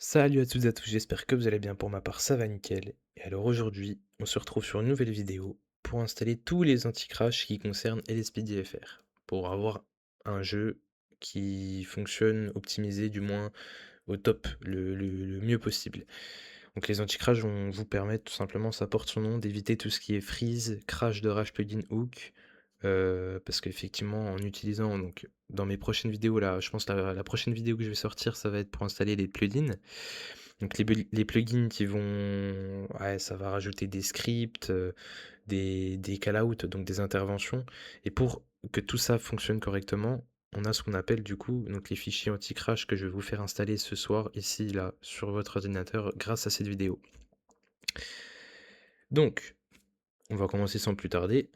Salut à toutes et à tous, j'espère que vous allez bien. Pour ma part, ça va nickel. Et alors aujourd'hui, on se retrouve sur une nouvelle vidéo pour installer tous les anti-crash qui concernent LSPDFR. Pour avoir un jeu qui fonctionne optimisé du moins au top, le mieux possible. Donc les anti-crash vont vous permettre tout simplement, ça porte son nom, d'éviter tout ce qui est freeze, crash de Rage Plugin Hook. Parce qu'effectivement, en utilisant, donc dans mes prochaines vidéos, là, je pense que la prochaine vidéo que je vais sortir, ça va être pour installer les plugins. Donc les plugins qui vont, ouais, ça va rajouter des scripts, des call-out, donc des interventions. Et pour que tout ça fonctionne correctement, on a ce qu'on appelle du coup donc les fichiers anti-crash que je vais vous faire installer ce soir, ici, là, sur votre ordinateur, grâce à cette vidéo. Donc, on va commencer sans plus tarder.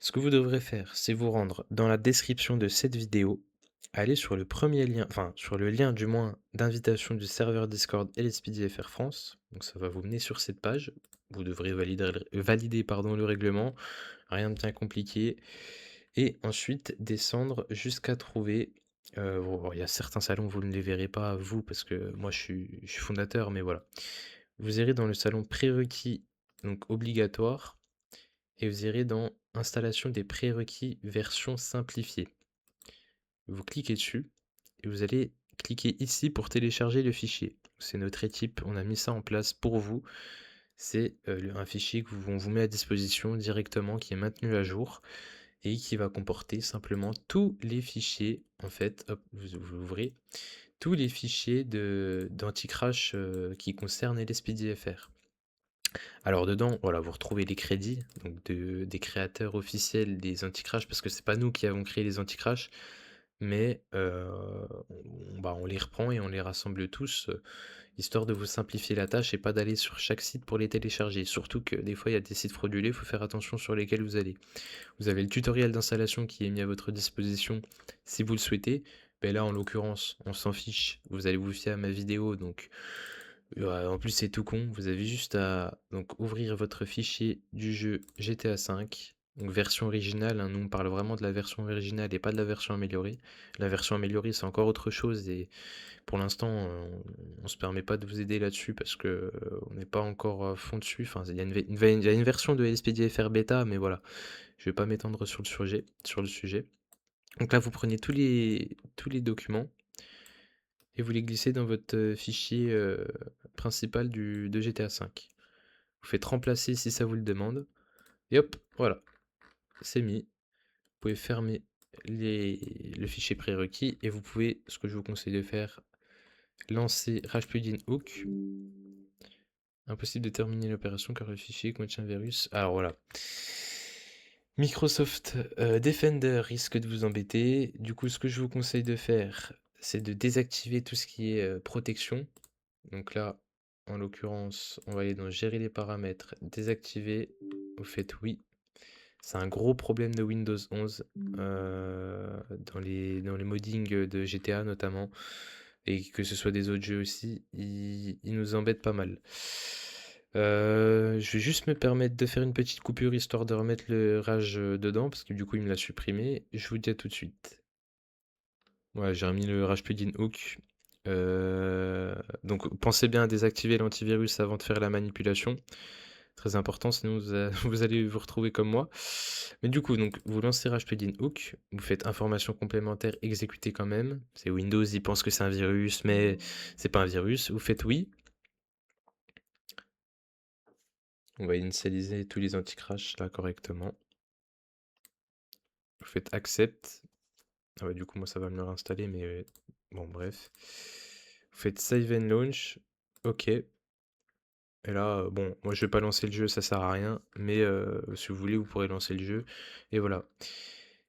Ce que vous devrez faire, c'est vous rendre dans la description de cette vidéo, aller sur le premier lien, enfin sur le lien du moins d'invitation du serveur Discord LSPDFR France. Donc ça va vous mener sur cette page. Vous devrez valider pardon, le règlement, rien de bien compliqué. Et ensuite descendre jusqu'à trouver. Bon, il y a certains salons, vous ne les verrez pas, vous, parce que moi je suis fondateur, mais voilà. Vous irez dans le salon prérequis, donc obligatoire, et vous irez dans installation des prérequis version simplifiée. Vous cliquez dessus et vous allez cliquer ici pour télécharger le fichier. C'est notre équipe, on a mis ça en place pour vous. C'est un fichier qu'on vous met à disposition directement, qui est maintenu à jour et qui va comporter simplement tous les fichiers. En fait, hop, vous ouvrez tous les fichiers d'anti-crash qui concernent LSPDFR. Alors dedans, voilà, vous retrouvez les crédits donc des créateurs officiels des anti-crash, parce que c'est pas nous qui avons créé les anti-crash, mais on les reprend et on les rassemble tous, histoire de vous simplifier la tâche et pas d'aller sur chaque site pour les télécharger. Surtout que des fois, il y a des sites frauduleux, il faut faire attention sur lesquels vous allez. Vous avez le tutoriel d'installation qui est mis à votre disposition si vous le souhaitez. Mais là, en l'occurrence, on s'en fiche. Vous allez vous fier à ma vidéo, donc ouais, en plus c'est tout con. Vous avez juste à donc ouvrir votre fichier du jeu GTA V, donc version originale, hein. Nous on parle vraiment de la version originale et pas de la version améliorée. La version améliorée c'est encore autre chose, et pour l'instant on se permet pas de vous aider là-dessus parce que on n'est pas encore à fond dessus. Enfin, il y a une version de LSPDFR bêta, mais voilà, je vais pas m'étendre sur le sujet. Donc là, vous prenez tous les documents et vous les glissez dans votre fichier principal de GTA V. Vous faites remplacer si ça vous le demande. Et hop, voilà, c'est mis. Vous pouvez fermer le fichier prérequis et vous pouvez, ce que je vous conseille de faire, lancer Rage Plugin Hook. Impossible de terminer l'opération car le fichier contient un virus. Alors voilà. Microsoft Defender risque de vous embêter. Du coup, ce que je vous conseille de faire, c'est de désactiver tout ce qui est protection. Donc là, en l'occurrence, on va aller dans Gérer les paramètres, désactiver. Vous faites oui. C'est un gros problème de Windows 11 dans les moddings de GTA notamment, et que ce soit des autres jeux aussi, il nous embête pas mal. Je vais juste me permettre de faire une petite coupure histoire de remettre le rage dedans, parce que du coup il me l'a supprimé. Je vous dis à tout de suite. Ouais, j'ai remis le Rage Plugin Hook. Donc pensez bien à désactiver l'antivirus avant de faire la manipulation. Très important, sinon vous allez vous retrouver comme moi. Mais du coup, donc vous lancez Rage Plugin Hook, vous faites information complémentaire, exécuter quand même. C'est Windows, il pense que c'est un virus, mais c'est pas un virus. Vous faites oui. On va initialiser tous les anti-crash là correctement. Vous faites accept. Ah ouais, du coup, moi ça va me le réinstaller, mais bon, bref. Vous faites save and launch. Ok. Et là, bon, moi je vais pas lancer le jeu, ça sert à rien, mais si vous voulez, vous pourrez lancer le jeu. Et voilà.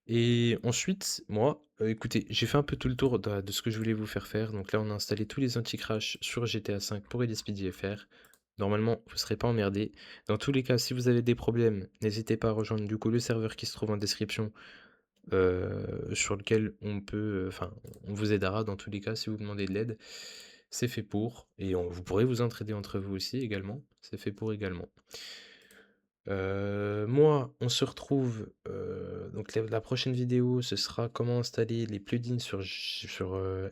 Et ensuite, moi, écoutez, j'ai fait un peu tout le tour de ce que je voulais vous faire faire. Donc là, on a installé tous les anti-crash sur GTA V pour LSPDFR. Normalement, vous ne serez pas emmerdé. Dans tous les cas, si vous avez des problèmes, n'hésitez pas à rejoindre du coup le serveur qui se trouve en description, sur lequel enfin, on vous aidera dans tous les cas si vous demandez de l'aide. C'est fait pour, et vous pourrez vous entraider entre vous aussi également. C'est fait pour également. Moi, on se retrouve, donc la prochaine vidéo, ce sera comment installer les plugins sur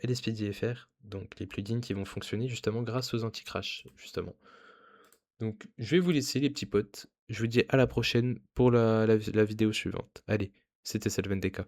LSPDFR, donc les plugins qui vont fonctionner justement grâce aux anti-crash, justement. Donc je vais vous laisser les petits potes. Je vous dis à la prochaine pour la vidéo suivante. Allez, c'était Selven DK.